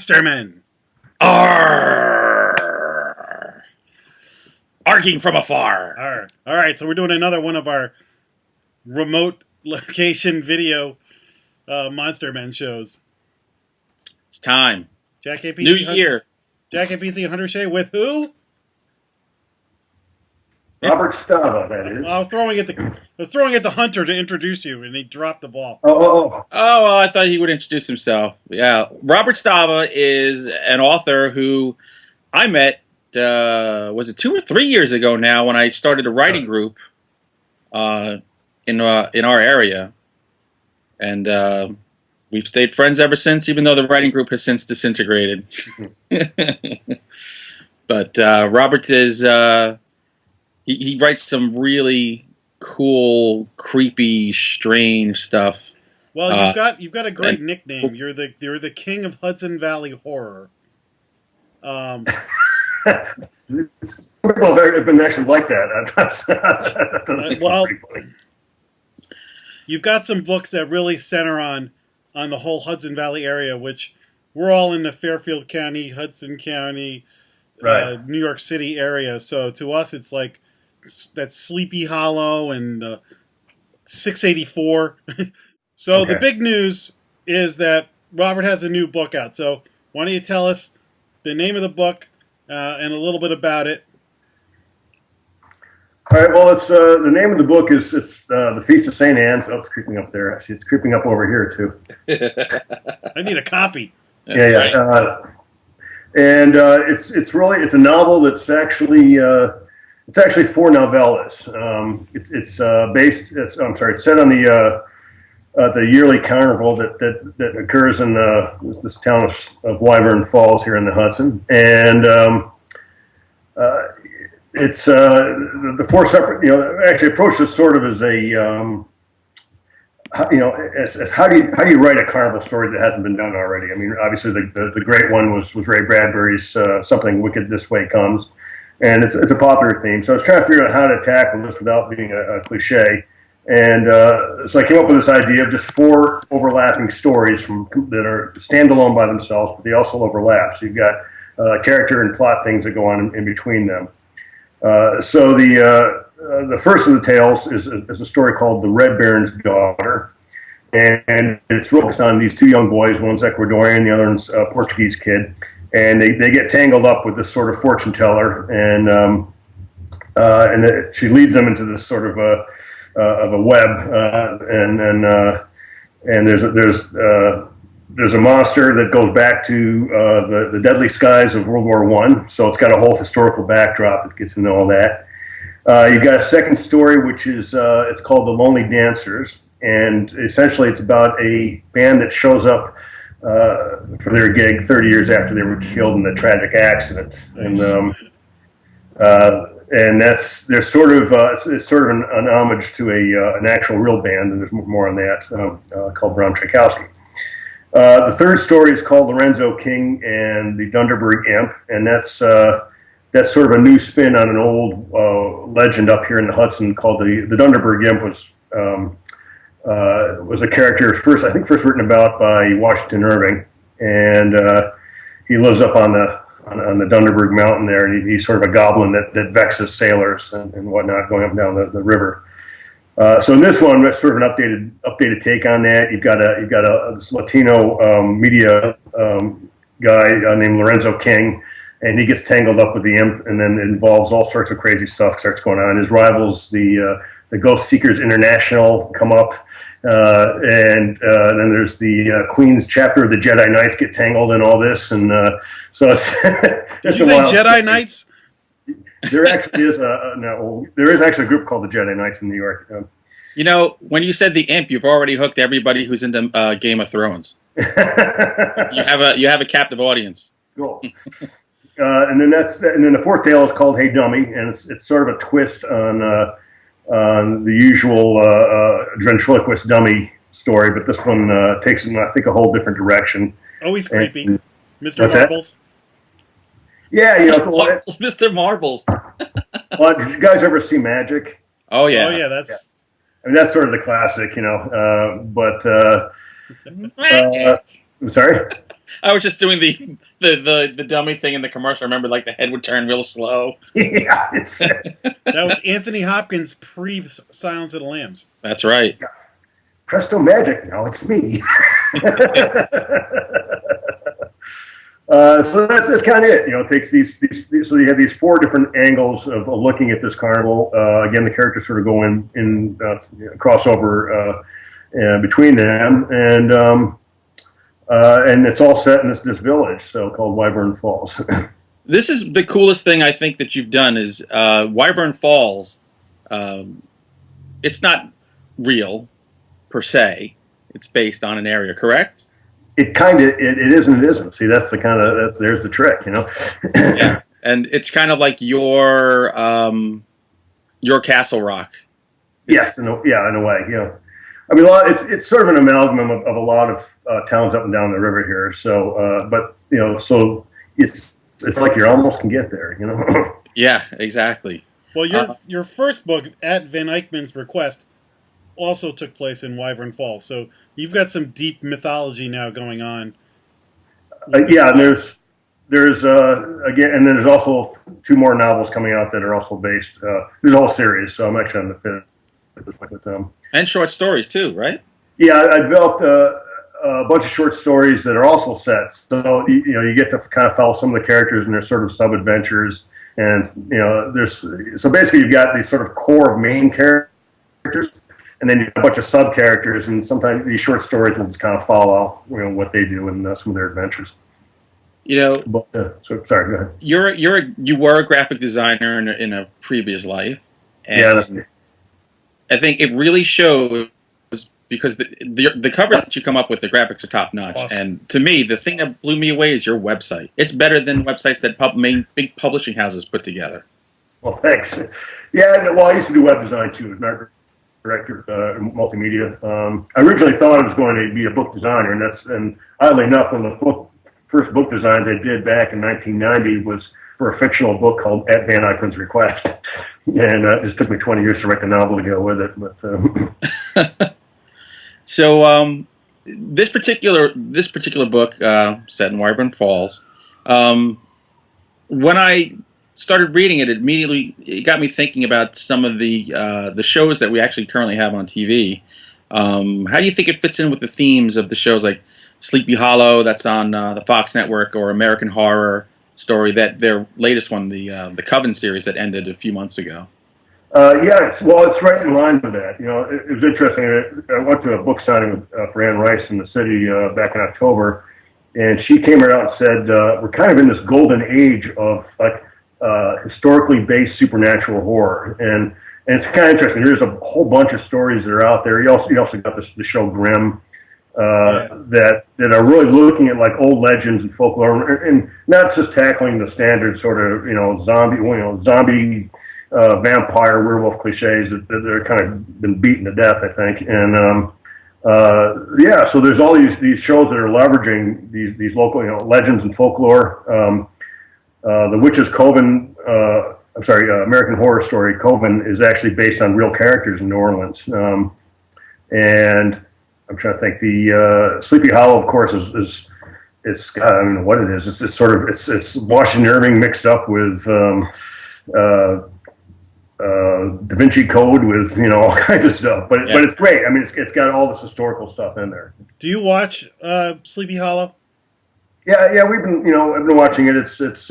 monstermen. Arr! Arcing from afar. Arr. All right, so we're doing another one of our remote location video monstermen shows. It's time. Jack APC, New year. Jack APC and Hunter Shea with who? Robert Stava, that is. I was throwing it to Hunter to introduce you, and he dropped the ball. Oh. Oh, well, I thought he would introduce himself. Yeah, Robert Stava is an author who I met, was it 2 or 3 years ago now, when I started a writing group in our area. And we've stayed friends ever since, even though the writing group has since disintegrated. But Robert is... He writes some really cool, creepy, strange stuff. Well, you've got a great nickname. You're the king of Hudson Valley Horror. People have been actually like that. That's pretty funny. You've got some books that really center on the whole Hudson Valley area, which we're all in the Fairfield County, Hudson County, right. New York City area. So to us, it's like that's Sleepy Hollow and 684. So okay. The big news is that Robert has a new book out. So why don't you tell us the name of the book and a little bit about it? All right. Well, it's the name of the book is The Feast of St. Anne's. Oh, it's creeping up there. Actually, it's creeping up over here too. I need a copy. Yeah. Right. And it's a novel that's actually 4 novellas. It's set on the yearly carnival that occurs in this town of Wyvern Falls here in the Hudson, and it's the 4 separate. Actually approach this sort of as a as how do you write a carnival story that hasn't been done already? I mean, obviously the great one was Ray Bradbury's Something Wicked This Way Comes. And it's a popular theme. So I was trying to figure out how to tackle this without being a cliche. And so I came up with this idea of just 4 overlapping stories that are standalone by themselves, but they also overlap. So you've got character and plot things that go on in between them. So the first of the tales is a story called The Red Baron's Daughter. And it's focused on these 2 young boys. One's Ecuadorian, the other one's a Portuguese kid. And they get tangled up with this sort of fortune teller, and she leads them into this sort of a web, and there's a monster that goes back to the deadly skies of World War I. So it's got a whole historical backdrop that gets into all that. You got a second story, which is it's called The Lonely Dancers, and essentially it's about a band that shows up for their gig 30 years after they were killed in a tragic accident. Nice. And there's sort of it's sort of an homage to an actual real band, and there's more on that called Bram Tchaikovsky. The third story is called Lorenzo King and the Dunderberg Imp, and that's sort of a new spin on an old legend up here in the Hudson called the Dunderberg Imp. Was a character first written about by Washington Irving, and he lives up on the Dunderberg Mountain there, and he's sort of a goblin that vexes sailors and whatnot going up and down the river. So in this one, that's sort of an updated take on that. You've got this Latino media guy named Lorenzo King, and he gets tangled up with the imp, and then it involves all sorts of crazy stuff starts going on. His rivals, the Ghost Seekers International, come up, and then there's the Queen's chapter of the Jedi Knights get tangled in all this, and so it's. Did you say Jedi Knights? There actually is there is actually a group called the Jedi Knights in New York. When you said the imp, you've already hooked everybody who's into Game of Thrones. You have a captive audience. Cool. And then the fourth tale is called Hey Dummy, and it's sort of a twist on the usual ventriloquist dummy story, but this one takes it in, I think, a whole different direction. Always creepy. Mr. Marbles. Yeah, Mr. Marbles. Well, did you guys ever see Magic? Oh yeah. Oh yeah, that's. I mean, that's sort of the classic, but. I'm sorry. I was just doing the dummy thing in the commercial. I remember, like, the head would turn real slow. Yeah, that was Anthony Hopkins pre-Silence of the Lambs. That's right. Presto magic, now it's me. So that's kind of it. It takes these so you have these 4 different angles of looking at this carnival. Again, the characters sort of go in crossover between them, and it's all set in this village, so called Wyvern Falls. This is the coolest thing I think that you've done is Wyvern Falls. It's not real per se. It's based on an area, correct? It kind of it is and it isn't. See, there's the trick, Yeah, and it's kind of like your Castle Rock. Yes, in a way. I mean, it's sort of an amalgam of a lot of towns up and down the river here. So, but so it's like you almost can get there. Yeah, exactly. Well, your first book, at Van Eyckmann's request, also took place in Wyvern Falls. So you've got some deep mythology now going on. Yeah, and there's again, and then there's also 2 more novels coming out that are also based. There's a whole series, so I'm actually on the 5th with them. And short stories too, right? Yeah, I developed a bunch of short stories that are also set. So you get to kind of follow some of the characters and their sort of sub adventures, and so basically you've got these sort of core of main characters. And then you have a bunch of sub characters, and sometimes these short stories will just kind of follow, what they do and some of their adventures. So, sorry, go ahead. You were a graphic designer in a previous life, and I think it really shows because the covers that you come up with, the graphics are top notch. Awesome. And to me, the thing that blew me away is your website. It's better than websites that big publishing houses put together. Well, thanks. Yeah, well, I used to do web design too. Director multimedia. I originally thought I was going to be a book designer, and oddly enough, one of the first book designs I did back in 1990 was for a fictional book called At Van Eyckmann's Request, and it took me 20 years to write the novel to go with it. But so this particular book set in Wyvern Falls, when I started reading it, it got me thinking about some of the shows that we actually currently have on TV. How do you think it fits in with the themes of the shows like Sleepy Hollow, that's on the Fox Network, or American Horror Story, that their latest one, the Coven series that ended a few months ago? Yeah, well, it's right in line with that. It was interesting. I went to a book signing for Anne Rice in the city back in October, and she came right out and said, we're kind of in this golden age of historically based supernatural horror, and it's kind of interesting. There's a whole bunch of stories that are out there. You also got the show Grimm, that are really looking at like old legends and folklore, and not just tackling the standard sort of zombie vampire werewolf cliches that are kind of been beaten to death, I think. And so there's all these shows that are leveraging these local legends and folklore. The Witch's Coven, American Horror Story Coven is actually based on real characters in New Orleans. And I'm trying to think. The Sleepy Hollow, of course, is I don't know what it is. It's sort of it's Washington Irving mixed up with Da Vinci Code with all kinds of stuff. But it's great. I mean, it's got all this historical stuff in there. Do you watch Sleepy Hollow? Yeah, we've been I've been watching it. It's as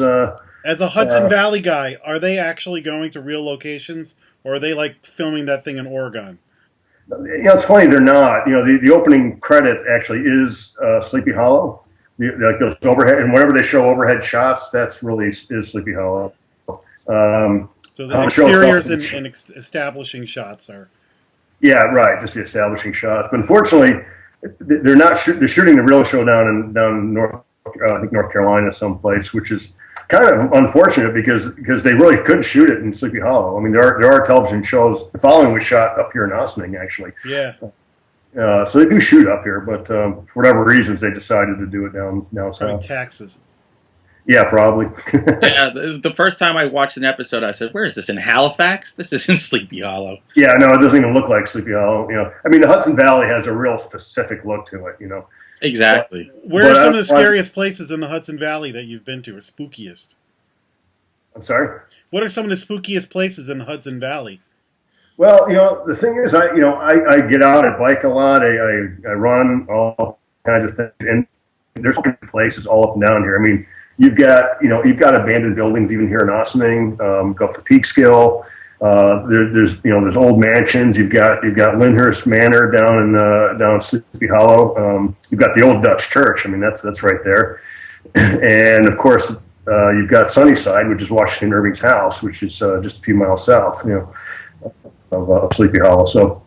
a Hudson Valley guy, are they actually going to real locations, or are they like filming that thing in Oregon? It's funny, they're not. The opening credit actually is Sleepy Hollow. Like those overhead, and whenever they show overhead shots, that's really is Sleepy Hollow. So the exteriors and establishing shots are. Yeah, right. Just the establishing shots. But unfortunately, they're not. They're shooting the real show down in North Carolina someplace, which is kind of unfortunate because they really could shoot it in Sleepy Hollow. I mean, there are television shows. The following was shot up here in Ossining, actually. Yeah. So they do shoot up here, but for whatever reasons, they decided to do it down south. Taxes. Yeah, probably. Yeah, the first time I watched an episode, I said, "Where is this, in Halifax? This is in Sleepy Hollow." Yeah, no, it doesn't even look like Sleepy Hollow. I mean, the Hudson Valley has a real specific look to it. Exactly. Where are some of the scariest places in the Hudson Valley that you've been to, or spookiest? I'm sorry? What are some of the spookiest places in the Hudson Valley? Well, the thing is, I get out, I bike a lot, I run, all kinds of things, and there's places all up and down here. I mean, you've got abandoned buildings even here in Ossining, go up to Peekskill. There's old mansions. You've got Lyndhurst Manor down Sleepy Hollow. You've got the old Dutch Church. I mean, that's right there. And of course, you've got Sunnyside, which is Washington Irving's house, which is just a few miles south, of Sleepy Hollow. So,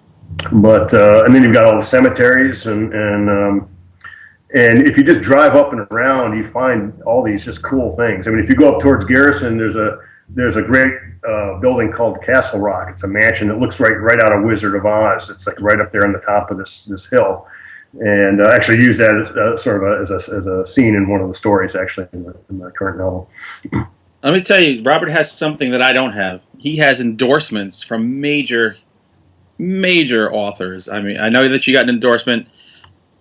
but and then you've got all the cemeteries and if you just drive up and around, you find all these just cool things. I mean, if you go up towards Garrison, there's a great building called Castle Rock. It's a mansion that looks right out of Wizard of Oz. It's like right up there on the top of this hill, and I actually use that as a scene in one of the stories actually in the current novel. Let me tell you, Robert has something that I don't have. He has endorsements from major authors. I mean, I know that you got an endorsement.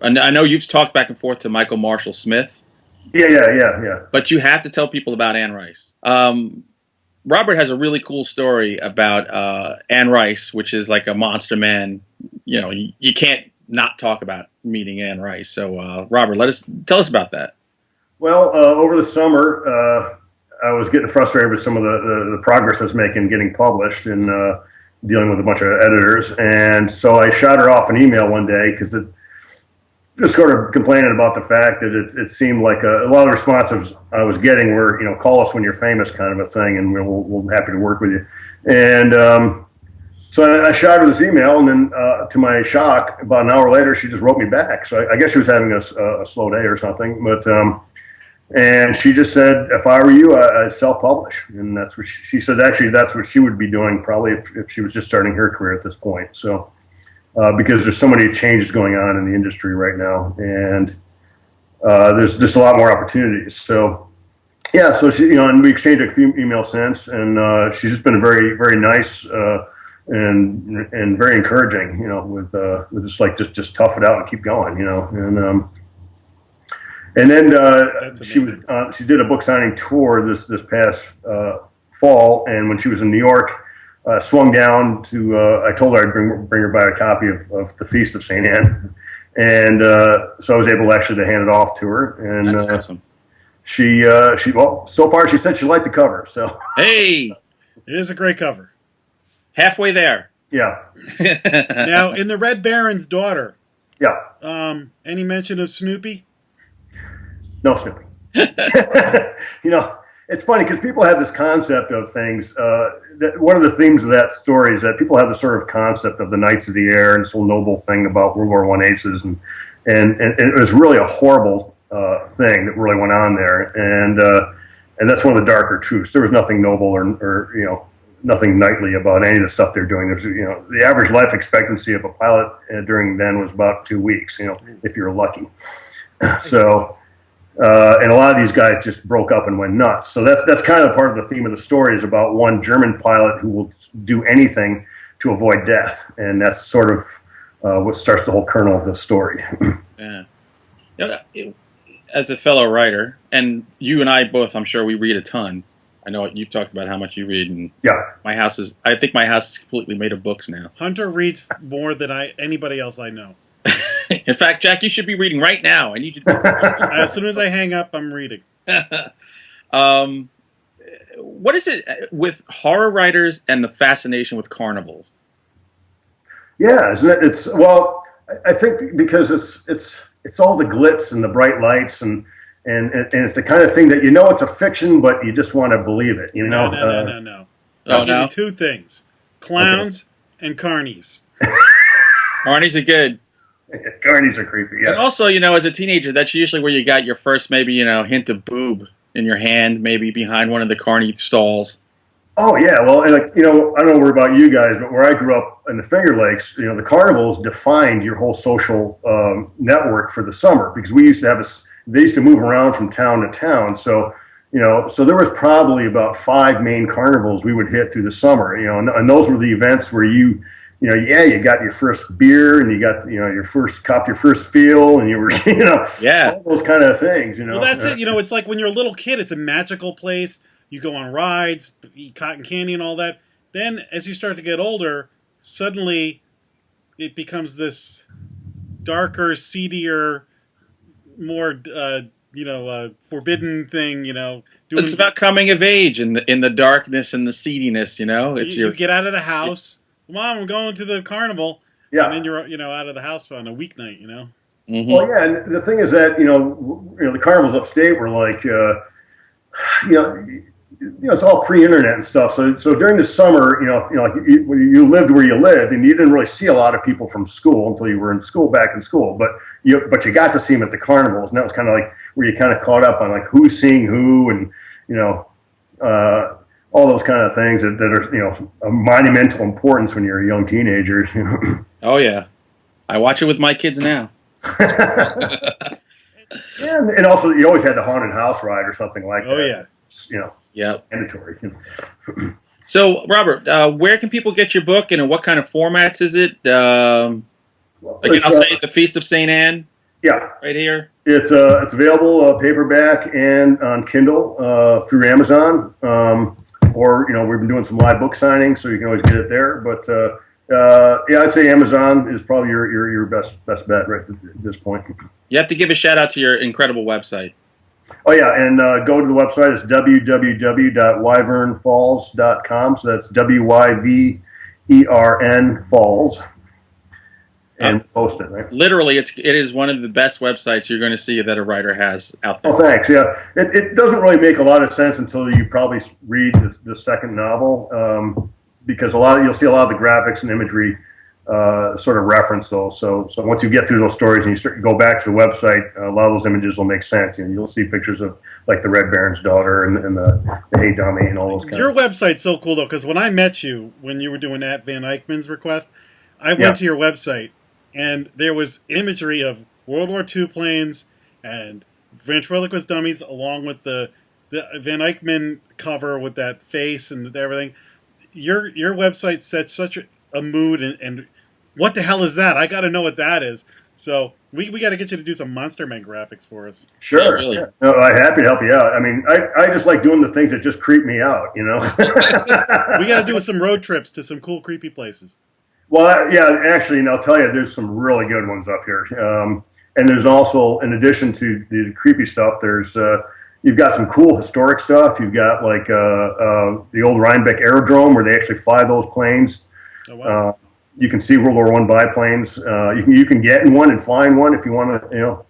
I know you've talked back and forth to Michael Marshall Smith. Yeah. But you have to tell people about Anne Rice. Robert has a really cool story about Anne Rice, which is like a monster man. You can't not talk about meeting Anne Rice. So, Robert, tell us about that. Well, over the summer, I was getting frustrated with some of the progress I was making getting published and dealing with a bunch of editors. And so I shot her off an email one day because just sort of complaining about the fact that it seemed like a lot of the responses I was getting were, call us when you're famous kind of a thing, and we'll be happy to work with you. And so I shot her this email, and then to my shock, about an hour later, she just wrote me back. So I guess she was having a slow day or something. But and she just said, if I were you, I'd self-publish. And that's what she said. Actually, that's what she would be doing probably if she was just starting her career at this point. So. Because there's so many changes going on in the industry right now, and there's just a lot more opportunities. So, yeah. So she, and we exchanged a few emails since, and she's just been very, very nice and very encouraging. With just tough it out and keep going. And then she did a book signing tour this past fall, and when she was in New York. Swung down to, I told her I'd bring her by a copy of The Feast of St. Anne. And so I was able actually to hand it off to her. And that's awesome. Well, so far she said she liked the cover. So hey, it is a great cover. Halfway there. Yeah. Now, in The Red Baron's Daughter. Yeah. Any mention of Snoopy? No Snoopy. It's funny because people have this concept of things. One of the themes of that story is that people have this sort of concept of the Knights of the Air and this whole noble thing about World War I aces, and it was really a horrible thing that really went on there, and that's one of the darker truths. There was nothing noble or nothing knightly about any of the stuff they're doing. There's the average life expectancy of a pilot during then was about 2 weeks. If you're lucky. So. And a lot of these guys just broke up and went nuts. So that's kind of part of the theme of the story is about one German pilot who will do anything to avoid death. And that's sort of what starts the whole kernel of this story. Yeah. As a fellow writer, and you and I both, I'm sure we read a ton. I know you've talked about how much you read. And yeah. I think my house is completely made of books now. Hunter reads more than anybody else I know. In fact, Jack, you should be reading right now. I need you to. As soon as I hang up, I'm reading. What is it with horror writers and the fascination with carnivals? Yeah, isn't it? I think because it's all the glitz and the bright lights and it's the kind of thing that it's a fiction, but you just want to believe it. No. I'll give you two things: clowns and carnies. Carnies are good. Carnies are creepy, yeah. And also, as a teenager, that's usually where you got your first maybe, hint of boob in your hand, maybe behind one of the carny stalls. Oh, yeah. Well, I don't know about you guys, but where I grew up in the Finger Lakes, the carnivals defined your whole social network for the summer because we used to they used to move around from town to town. So, so there was probably about 5 main carnivals we would hit through the summer, and those were the events where you you got your first beer and you got, your first feel and you were, all those kind of things, Well, that's it. It's like when you're a little kid, it's a magical place. You go on rides, eat cotton candy and all that. Then as you start to get older, suddenly it becomes this darker, seedier, more, forbidden thing, It's about coming of age in the darkness and the seediness, It's you get out of the house. Mom, I'm going to the carnival. Yeah. And then you're, out of the house on a weeknight, Mm-hmm. Well, yeah, and the thing is that, the carnivals upstate were like, it's all pre-internet and stuff. So during the summer, when you lived where you lived, and you didn't really see a lot of people from school until you were back in school. But you got to see them at the carnivals, and that was kind of like where you kind of caught up on like who's seeing who, and all those kind of things that are of monumental importance when you're a young teenager. Oh yeah, I watch it with my kids now. And also you always had the haunted house ride or something like that. Oh yeah. Yeah. Mandatory. So, Robert, where can people get your book, and in what kind of formats is it? I'll say The Feast of St. Anne. Yeah. Right here. It's available paperback and on Kindle through Amazon, or we've been doing some live book signings, so you can always get it there. But I'd say Amazon is probably your best bet right at this point. You have to give a shout out to your incredible website. Oh, yeah, and go to the website. It's www.wyvernfalls.com. So that's WYVERN Falls. And post it, right? Literally, it is one of the best websites you're going to see that a writer has out there. Oh, thanks. Yeah, it doesn't really make a lot of sense until you probably read the second novel, because you'll see a lot of the graphics and imagery sort of reference those. So once you get through those stories and you go back to the website, a lot of those images will make sense. You'll see pictures of like the Red Baron's daughter and the Hey Dummy and all those kinds. Your website's so cool though, because when I met you, when you were doing that Van Eyckmann's request, I went to your website and there was imagery of World War II planes and ventriloquist dummies, along with the Van Eyckmann cover with that face and everything. Your website sets such a mood, and what the hell is that? I got to know what that is. So we got to get you to do some Monster Men graphics for us. Sure. Yeah, really. Yeah. No, I'm happy to help you out. I mean, I just like doing the things that just creep me out, We got to do some road trips to some cool, creepy places. Well, yeah, actually, and I'll tell you, there's some really good ones up here. And there's also, in addition to the creepy stuff, there's you've got some cool historic stuff. You've got like the old Rhinebeck Aerodrome where they actually fly those planes. Oh, wow. You can see World War I biplanes. You can get in one and fly in one if you want to.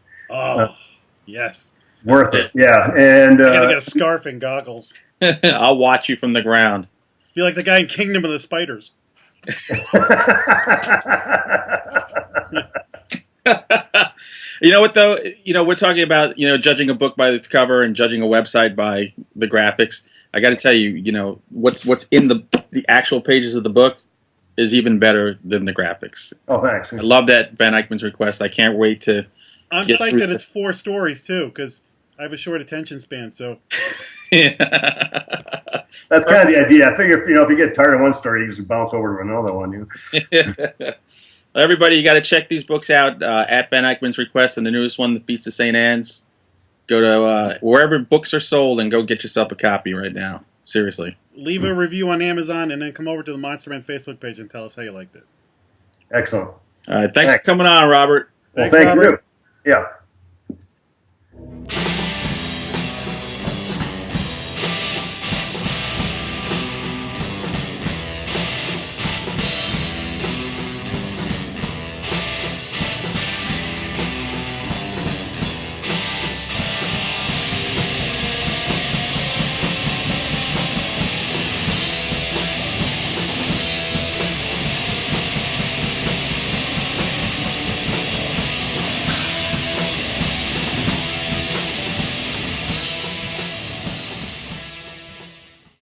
Yes. Worth it. Yeah, and you gotta get a scarf and goggles. I'll watch you from the ground. Be like the guy in Kingdom of the Spiders. You know what though? We're talking about judging a book by its cover and judging a website by the graphics. I got to tell you, what's in the actual pages of the book is even better than the graphics. Oh, thanks. I love that Van Eyckmann's request. I can't wait to. I'm psyched that it's 4 stories too, because I have a short attention span. So. Yeah. That's kind of the idea. I figure if you get tired of one story, you just bounce over to another one. Everybody, you got to check these books out at Van Eyckmann's request, and the newest one, The Feast of St. Anne's. Go to wherever books are sold and go get yourself a copy right now. Seriously. Leave a review on Amazon and then come over to the Monster Man Facebook page and tell us how you liked it. Excellent. All right. Thanks for coming on, Robert. Well, thank you. Yeah.